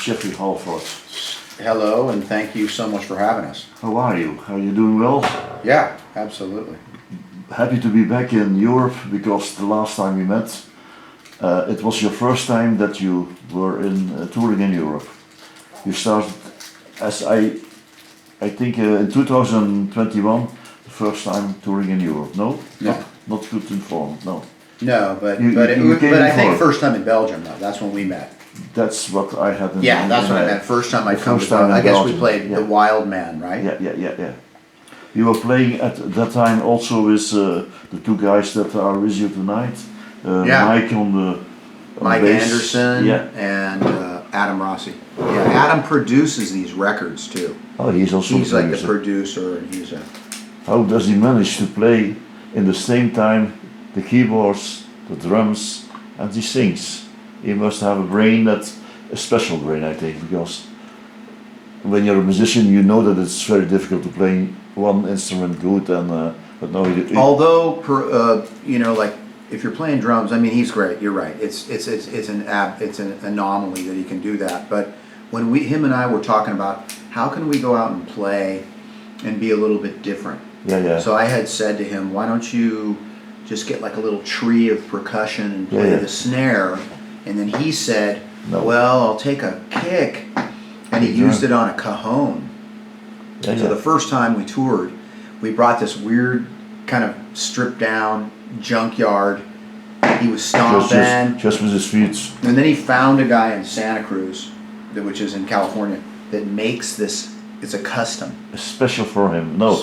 Jeffrey Halford. Hello, and thank you so much for having us. How are you? Are you doing well? Yeah, absolutely. Happy to be back in Europe because the last time we met, it was your first time that you were in touring in Europe. You started, as I think, in 2021, the first time touring in Europe. No, No. not good informed. No. No, but You I think before. first time in Belgium though. That's when we met. That's what I had in Yeah, that's in, what I meant. First time I the come first to time Belgium. in I guess we Belgium, played yeah. the Wild Man, right? Yeah. You were playing at that time also with the two guys that are with you tonight. Yeah. Mike on the Mike bass. Anderson Yeah. and Adam Rossi. Yeah, Adam produces these records too. Oh, he's also He's a like the producer. producer, and he's a. How does he manage to play in the same time the keyboards, the drums, and he sings? He must have a brain that's a special brain, I think, because when you're a musician, you know that it's very difficult to play one instrument good, and but no, Although, you know, like if you're playing drums, I mean, he's great. You're right. It's an anomaly that he can do that. But when him and I were talking about how can we go out and play and be a little bit different. Yeah. So I had said to him, why don't you just get like a little tree of percussion and play Yeah. the snare? And then he said, No. well, I'll take a kick. And he used it on a cajon. So the first time we toured, we brought this weird kind of stripped down junkyard. He was stomping. Just with his feet. And then he found a guy in Santa Cruz, which is in California, that makes this. It's a custom. Special for him. No,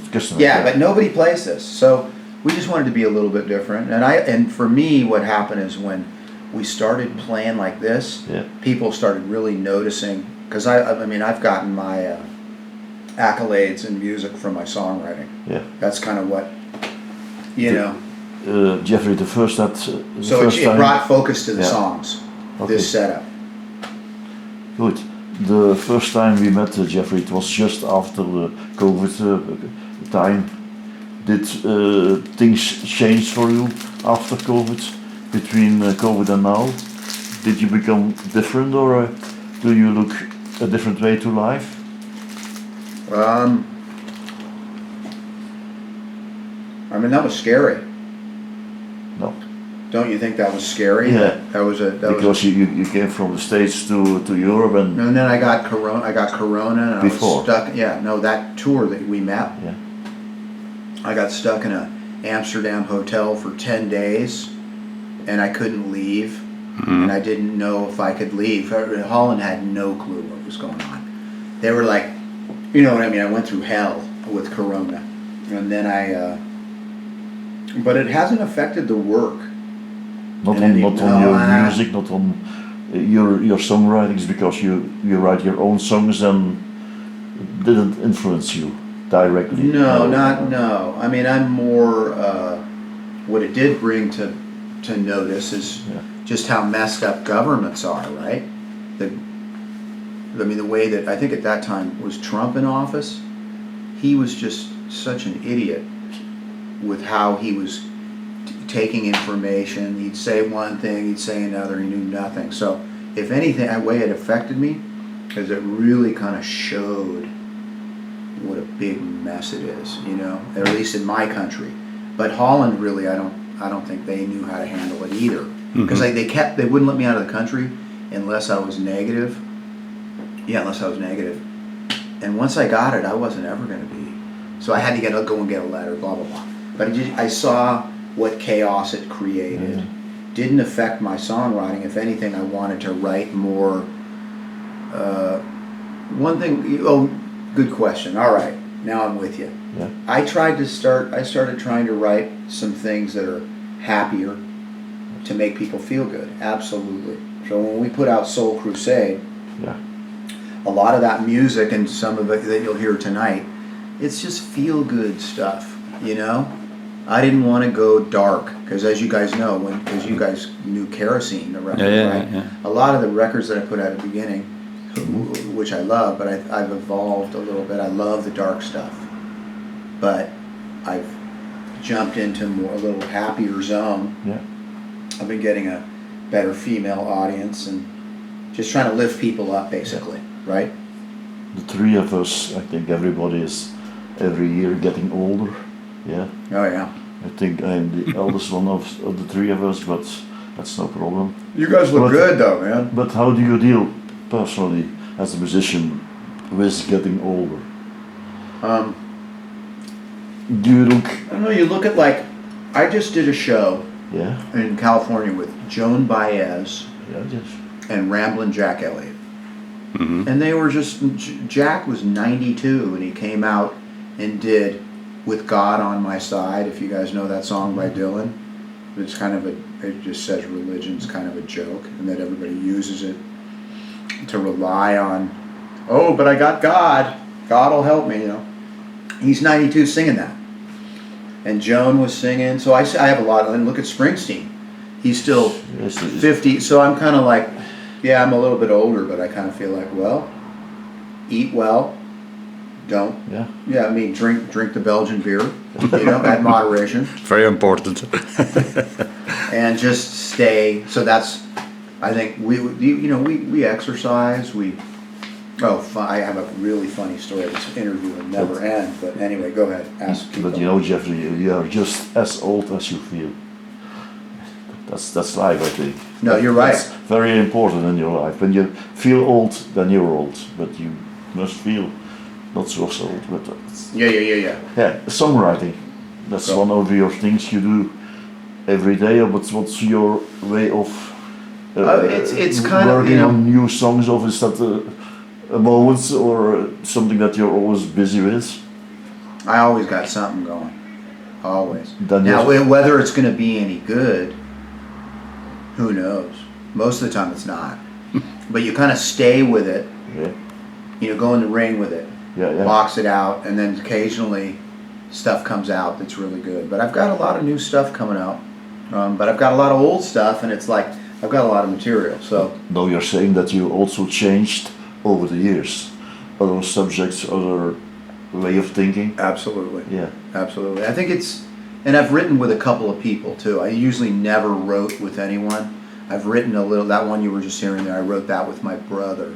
custom. Yeah, but nobody plays this. So we just wanted to be a little bit different. And for me, what happened is when we started playing like this, people started really noticing. Because I mean, I've gotten my accolades in music from my songwriting. Yeah. That's kind of what, you know. Jeffrey, the first that. So it brought focus to the songs. Okay. This setup. Good. The first time we met Jeffrey, it was just after the COVID time. Did things change for you after COVID, between COVID and now? Did you become different, or do you look a different way to life? I mean, that was scary. No. Don't you think that was scary? Yeah. Because you came from the States to Europe and then I got corona and before. I was stuck. Yeah, no, that tour that we met. Yeah. I got stuck in a Amsterdam hotel for 10 days, and I couldn't leave, and I didn't know if I could leave. HALEN had no clue what was going on. They were like, you know what I mean. I went through hell with corona, and then but it hasn't affected the work. Not on your music, not on your songwritings, because you write your own songs and it didn't influence you directly. No. I mean, I'm more. What it did bring to notice is just how messed up governments are, right? The way that I think at that time was Trump in office. He was just such an idiot with how he was taking information. He'd say one thing, he'd say another, he knew nothing. So if anything, the way it affected me is it really kind of showed what a big mess it is, you know, at least in my country. But Holland really, I don't think they knew how to handle it either, because they wouldn't let me out of the country unless I was negative. Yeah, unless I was negative. And once I got it, I wasn't ever going to be. So I had to go and get a letter, blah blah blah. But I saw what chaos it created. Didn't affect my songwriting. If anything, I wanted to write more. One thing. Oh, good question. All right, now I'm with you. Yeah. I started trying to write some things that are happier to make people feel good. Absolutely. So when we put out Soul Crusade, a lot of that music and some of it that you'll hear tonight, it's just feel good stuff, you know. I didn't want to go dark, because as you guys know, because you guys knew Kerosene, the record, right? Yeah. A lot of the records that I put out at the beginning, which I love, but I've evolved a little bit. I love the dark stuff, but I've jumped into a little happier zone. Yeah. I've been getting a better female audience, and just trying to lift people up, basically, right? The three of us, I think everybody is every year getting older. Yeah. Oh yeah. I think I'm the eldest one of the three of us, but that's no problem. You guys look good though, man. But how do you deal personally as a musician with getting older? Do you look? I don't know. You look at like, I just did a show Yeah. in California with Joan Baez Yeah. Yes. and Ramblin' Jack Elliott. And they were just, Jack was 92 and he came out and did With God on My Side, if you guys know that song by Dylan. It's kind of it just says religion's kind of a joke and that everybody uses it to rely on, oh, but I got God. God will help me, you know. He's 92 singing that. And Joan was singing, so I have a lot of, and look at Springsteen. He's still Yes. 50, so I'm kind of like, yeah, I'm a little bit older, but I kind of feel like, well, eat well, don't. Yeah. Yeah, I mean, drink the Belgian beer, you know, at moderation, Very important. and just stay. So that's, I think we exercise. I have a really funny story. This interview will never end, but anyway, go ahead. Keep But you going. know, Jeffrey, you are just as old as you feel. That's life, I think. No, you're right. That's very important in your life. When you feel old, then you're old. But you must feel not so old. But Yeah. yeah, songwriting. That's So- one of your things you do every day. But what's your way of It's kind of, working you know, on new songs? Or is that a moment or something that you're always busy with? I always got something going. Always. Then Now, yes. whether it's going to be any good, who knows? Most of the time it's not. But you kind of stay with it, Yeah, you know, go in the ring with it, yeah. box it out, and then occasionally stuff comes out that's really good. But I've got a lot of new stuff coming out. But I've got a lot of old stuff, and it's like, I've got a lot of material. So, No, you're saying that you also changed over the years. Other subjects, other way of thinking. absolutely. Yeah. Absolutely. I think and I've written with a couple of people too. I usually never wrote with anyone. I've written a little, that one you were just hearing there, I wrote that with my brother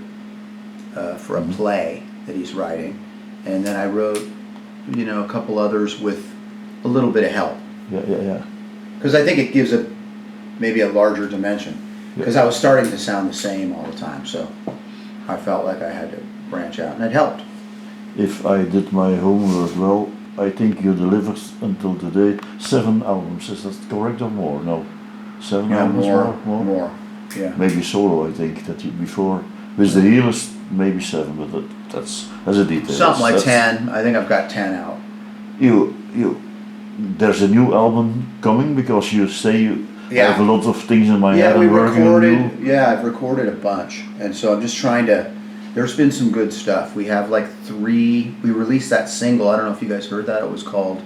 for a play that he's writing. And then I wrote, you know, a couple others with a little bit of help. Yeah. Because I think it gives maybe a larger dimension. Because I was starting to sound the same all the time. So I felt like I had to branch out, and it helped. If I did my homework well, I think you delivered until today 7 albums. Is that correct or more? No. 7 Yeah, albums more. Yeah. Maybe solo, I think, that you before. With the Healers, maybe 7, but that's a detail. Something like That's- 10. I think I've got 10 out. There's a new album coming because you say you Yeah. have a lot of things in my Yeah, head. we I'm working on recorded. new. Yeah, I've recorded a bunch, and so I'm just trying to. There's been some good stuff. We have like 3. We released that single. I don't know if you guys heard that. It was called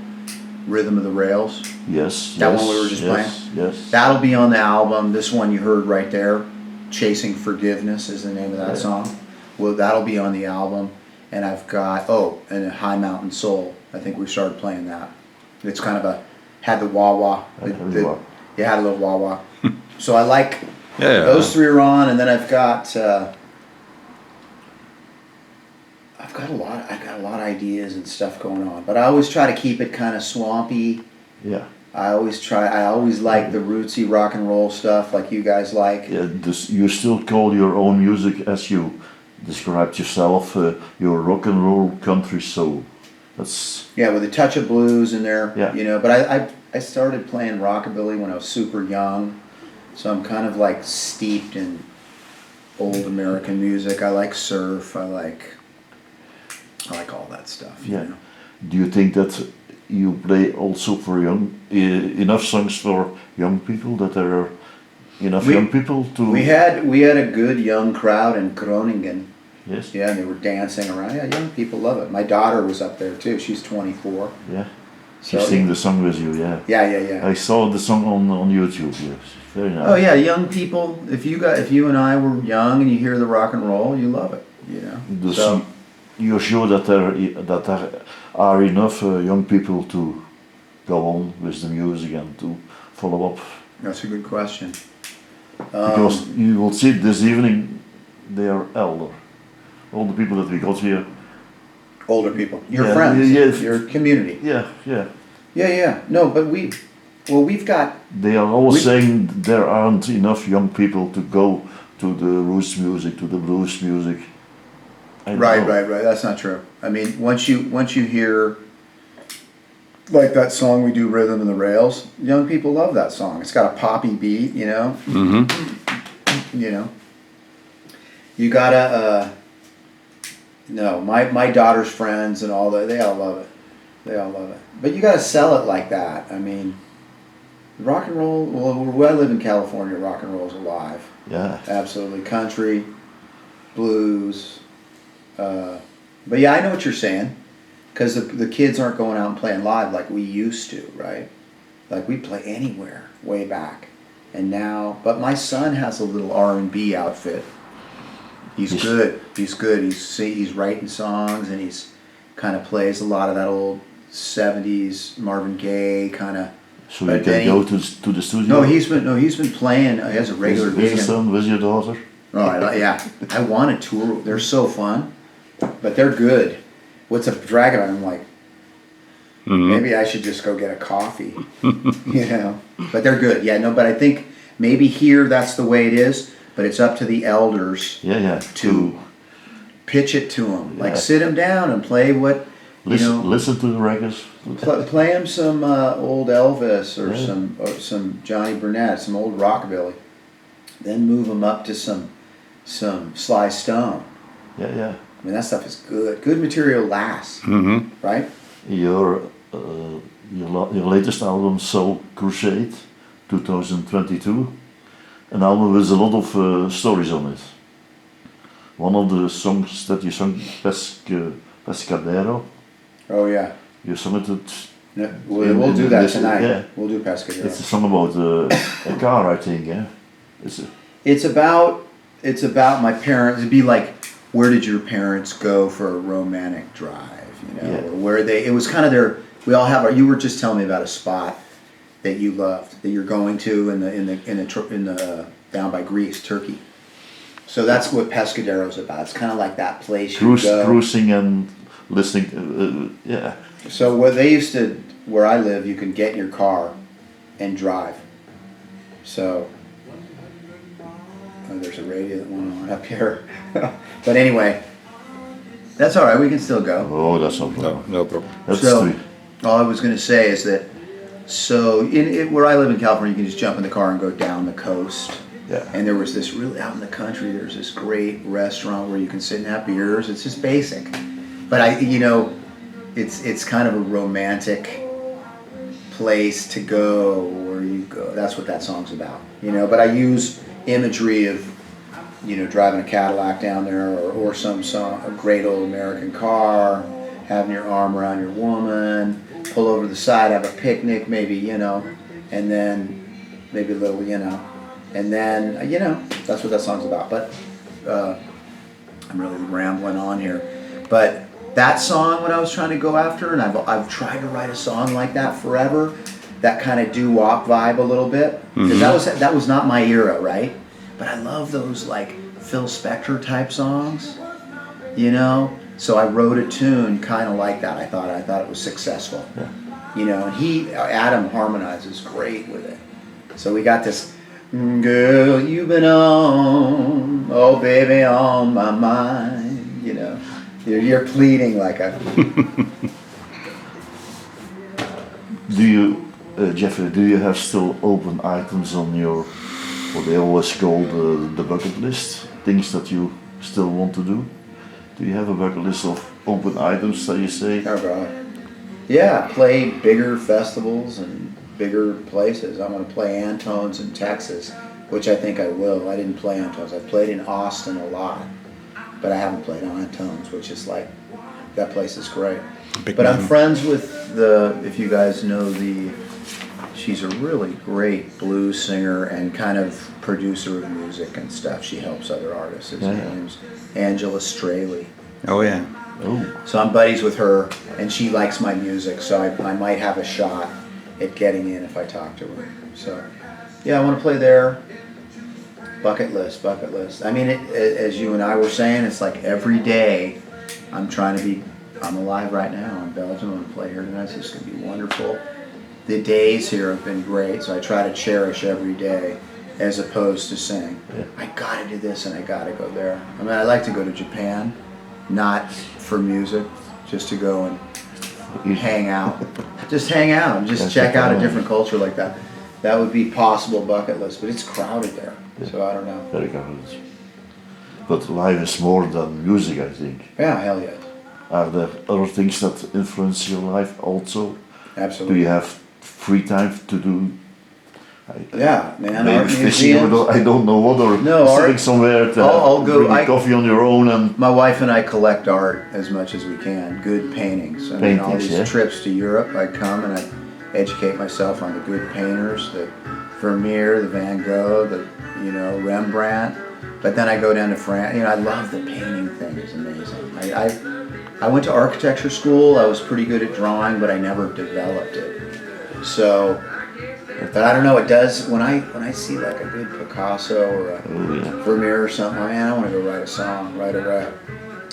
"Rhythm of the Rails." Yes. That yes, one we were just yes, playing? Yes. That'll be on the album. This one you heard right there, "Chasing Forgiveness" is the name of that Yeah. song. Well, that'll be on the album. And I've got and High Mountain Soul. I think we started playing that. It's kind of had the wah wah. Yeah, had a little wah wah. So I like. Yeah. Those 3 are on, and then I've got a lot of ideas and stuff going on. But I always try to keep it kind of swampy. Yeah. I always like the rootsy rock and roll stuff like you guys like. Yeah, you still call your own music as you described yourself, your rock and roll country soul. That's Yeah, with a touch of blues in there. Yeah. You know, but I started playing rockabilly when I was super young, so I'm kind of like steeped in old American music. I like surf. I like all that stuff. Yeah. You know? Do you think that you play also for enough songs for young people, that there are enough young people to? We had a good young crowd in Groningen. Yes. Yeah, and they were dancing around. Yeah, young people love it. My daughter was up there too. She's 24. Yeah. She So, sing the song with you. Yeah. Yeah. I saw the song on YouTube. Yes. Very nice. Oh yeah, young people. If you and I were young and you hear the rock and roll, you love it. You know. Dus So you're sure that there are enough young people to go on with the music and to follow up? that's a good question. Because you will see this evening they are elder. All the people that we got here. Older people, your Yeah, friends, yeah. your community. Yeah, yeah. Yeah. No, but we've got. They are always We- saying there aren't enough young people to go to the roots music, to the blues music. I don't know. Right. That's not true. I mean, once you hear, like that song we do, Rhythm and the Rails, young people love that song. It's got a poppy beat, you know. You know. You gotta. No, my daughter's friends and all that, they all love it. They all love it. But you gotta sell it like that. I mean, rock and roll. Well, where I live in California, rock and roll is alive. Yeah. Absolutely, country, blues. But yeah, I know what you're saying, because the kids aren't going out and playing live like we used to, right? Like we play anywhere way back, and now. But my son has a little R&B outfit. He's good. He's writing songs, and he's kind of plays a lot of that old '70s Marvin Gaye kind of. So you can go to the studio. No, he's been playing. He has a regular With gig. your son, with your daughter. Oh, yeah. I want to tour. They're so fun, but they're good. What's a drag on? I'm like, maybe I should just go get a coffee, you know. But they're good. Yeah, no. But I think maybe here that's the way it is. But it's up to the elders. Yeah. To pitch it to them, like Yeah. sit them down and play what you know. Listen to the records. Play them some old Elvis or Yeah. some Johnny Burnett, some old rockabilly. Then move them up to some Sly Stone. Yeah. I mean, that stuff is good. Good material lasts, right? Your latest album, Soul Crusade, 2022, an album with a lot of stories on it. One of the songs that you sung, Pescadero, Oh yeah. you sung it. No, we'll do that tonight. Yeah. We'll do Pescadero. It's a song about a car, I think. Yeah. It's about my parents. It'd be like, where did your parents go for a romantic drive? You know, Yeah. or where they. It was kind of their. We all have our. You were just telling me about a spot that you loved, that you're going to in the down by Greece, Turkey. So that's what Pescadero's about. It's kind of like that place you go. Cruising and listening. Yeah. So where I live, you can get in your car and drive. So there's a radio that went on up here. But anyway, that's all right. We can still go. Oh, that's no problem. No problem. That's So three. all I was going to say is that where I live in California, you can just jump in the car and go down the coast. Yeah. And there was this really out in the country. There's this great restaurant where you can sit and have beers. It's just basic, but it's kind of a romantic place to go where you go. That's what that song's about, you know. But I use imagery of, you know, driving a Cadillac down there, or some song, a great old American car, having your arm around your woman, pull over to the side, have a picnic, maybe, you know, and then maybe a little, you know. And then, you know, that's what that song's about. But I'm really rambling on here. But that song, what I was trying to go after, and I've tried to write a song like that forever, that kind of doo-wop vibe a little bit. Because that was not my era, right? But I love those, like, Phil Spector type songs, you know? So I wrote a tune kind of like that. I thought it was successful. Yeah. You know, and Adam harmonizes great with it. So we got this... Girl, you've been on, oh baby, on my mind. You know, you're pleading like a. Do you, Jeffrey? Do you have still open items on your, what they always call the bucket list? Things that you still want to do? Do you have a bucket list of open items that you say? Oh God. Yeah, play bigger festivals and bigger places. I'm going to play Antone's in Texas, which I think I will. I didn't play Antone's. I played in Austin a lot, but I haven't played Antone's, which is like, that place is great. But I'm friends with if you guys know she's a really great blues singer and kind of producer of music and stuff. She helps other artists. Her name's Angela Straley. Oh yeah. Oh. So I'm buddies with her, and she likes my music, so I might have a shot at getting in if I talk to her. So, yeah, I want to play there. bucket list, bucket list. I mean, as you and I were saying, it's like every day I'm trying to be, I'm alive right now in Belgium. I'm going to play here tonight. So it's going to be wonderful. The days here have been great, so I try to cherish every day as opposed to saying, I got to do this and I got to go there. I mean, I like to go to Japan, not for music, just to go and hang out. Just hang out and just check out a different culture like that. That would be possible bucket list, but it's crowded there, so I don't know. Very crowded. But life is more than music, I think. Yeah, hell yeah. Are there other things that influence your life also? Absolutely. Do you have free time to do? Yeah, man. Maybe Art fishing, museums. I don't know what, or No, sitting art- somewhere to I'll go- drink coffee on your own and. My wife and I collect art as much as we can. Good paintings. I mean, all Paintings, these yeah. trips to Europe, I come and I educate myself on the good painters, the Vermeer, the Van Gogh, the Rembrandt. But then I go down to France. I love the painting thing. It's amazing. I went to architecture school. I was pretty good at drawing, but I never developed it. So, but I don't know. It does when I see like a good Picasso or a Vermeer or something. Man, I want to go write a song, write a rap.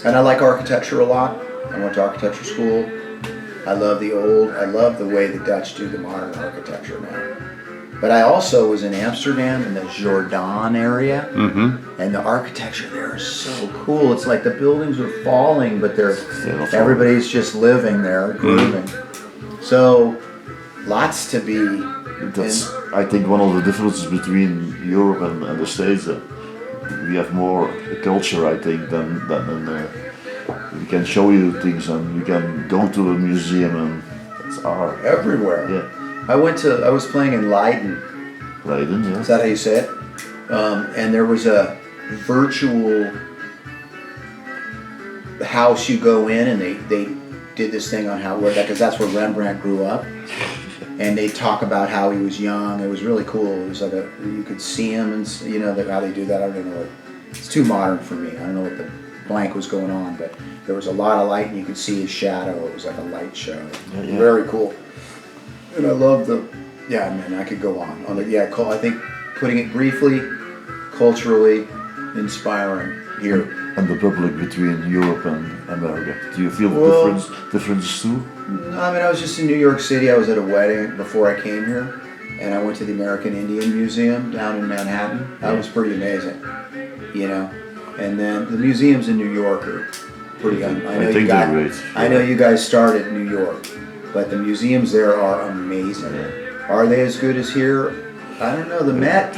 And I like architecture a lot. I went to architecture school. I love the way the Dutch do the modern architecture now. But I also was in Amsterdam in the Jordan area, and the architecture there is so cool. It's like the buildings are falling, but everybody's just living there, grooving. So, lots to be. That's, I think, one of the differences between Europe and the States. We have more culture, I think, than we can show you things and you can go to a museum and it's art. Everywhere. Yeah. I was playing in Leiden. Leiden, yeah. Is that how you say it? And there was a virtual house you go in, and they did this thing on because that's where Rembrandt grew up. And they talk about how he was young. It was really cool. It was like you could see him, and how they do that. I don't know. It's too modern for me. I don't know what the blank was going on, but there was a lot of light, and you could see his shadow. It was like a light show. Yeah. Very cool. And I love I could go on. I think putting it briefly, culturally inspiring here. And the public between Europe and America. Do you feel differences too? No, I mean, I was just in New York City. I was at a wedding before I came here, and I went to the American Indian Museum down in Manhattan. That was pretty amazing, And then the museums in New York are pretty. I know you guys started in New York, but the museums there are amazing. Yeah. Are they as good as here? I don't know. The Met.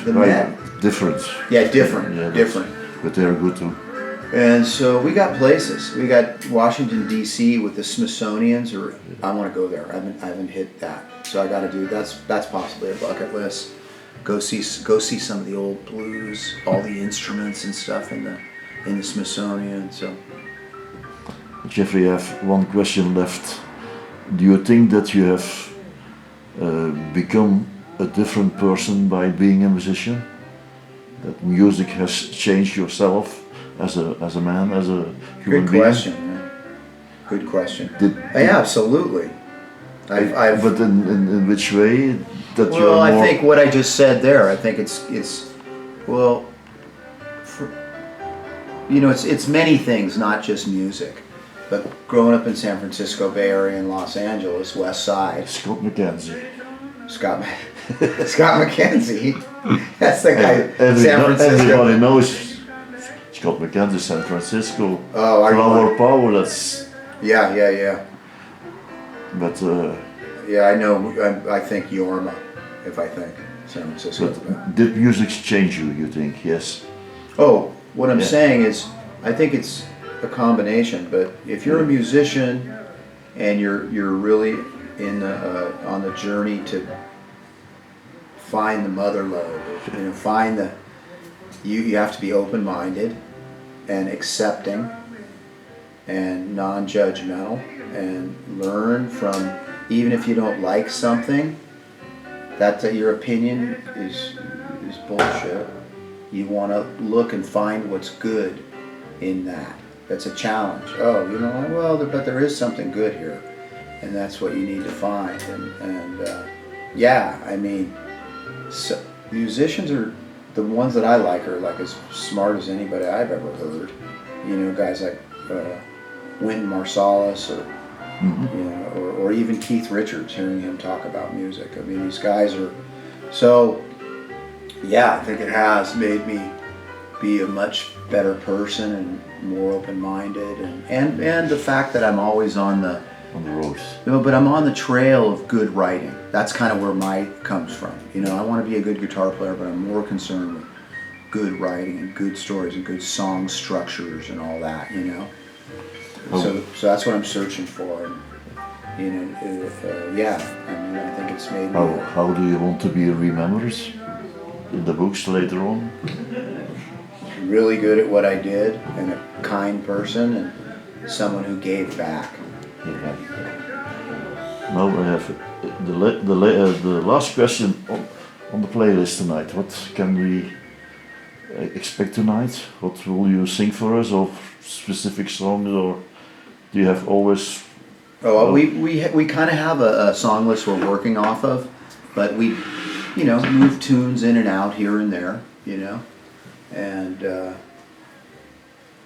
Different. Yeah, different. But they're good too. And so we got places. We got Washington D.C. with the Smithsonian's, I want to go there. I haven't hit that, so I got to do. That's possibly a bucket list. Go see some of the old blues, all the instruments and stuff in the Smithsonian. So, Jeffrey, I have one question left. Do you think that you have become a different person by being a musician? That music has changed yourself as a man, as a human being? Good question, man. Good question. Yeah, absolutely. But in which way? Well, I think what I just said there. I think it's it's many things, not just music. But growing up in San Francisco Bay Area and Los Angeles, West Side. Scott McKenzie. Scott McKenzie. That's the guy. San Francisco. Everybody knows Scott McKenzie, San Francisco. Oh, Flower Power. That's. Yeah. But. I know. I think Yorma. If I think San Francisco. But did music change you? You think? Yes. Oh, what I'm saying is, I think it's a combination. But if you're a musician and you're really on the journey to find the mother lode, you have to be open-minded and accepting and non-judgmental and learn from, even if you don't like something, that your opinion is bullshit. You want to look and find what's good in that. That's a challenge. Oh, but there is something good here, and that's what you need to find. So musicians are the ones that I like are like as smart as anybody I've ever heard. You know, guys like Wynton Marsalis, or you know, or even Keith Richards. Hearing him talk about music, I mean, these guys are so. Yeah, I think it has made me be a much better person and more open-minded, and the fact that I'm always on the road. You know, but I'm on the trail of good writing. That's kind of where my comes from. You know, I want to be a good guitar player, but I'm more concerned with good writing and good stories and good song structures and all that. You know, so that's what I'm searching for. And, you know, yeah. I mean, I think it's made me. How do you want to be remembered in the books later on? Really good at what I did, and a kind person, and someone who gave back. Yeah. Now I have the last question on the playlist tonight. What can we expect tonight? What will you sing for us, or specific songs, or do you have always? Oh, we kind of have a song list we're working off of, but we, you know, move tunes in and out here and there, you know, and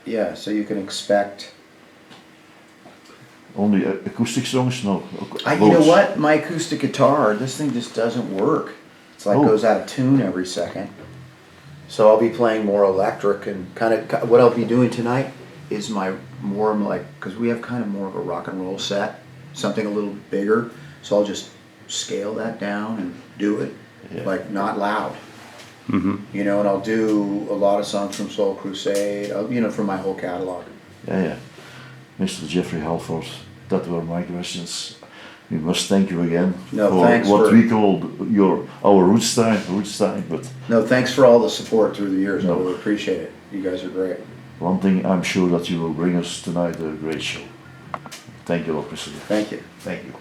yeah, so you can expect. Only acoustic songs? No. You know what? My acoustic guitar, this thing just doesn't work. It's like goes out of tune every second. So I'll be playing more electric, and kind of what I'll be doing tonight is more like, because we have kind of more of a rock and roll set, something a little bigger. So I'll just scale that down and do it like not loud. You know, and I'll do a lot of songs from Soul Crusade, you know, from my whole catalog. Yeah. Mr. Jeffrey Halford, that were my questions. We must thank you again for what we call our roots time, but no, thanks for all the support through the years. I really appreciate it. You guys are great. One thing I'm sure that you will bring us tonight, a great show. Thank you, Mr. Thank you. Thank you.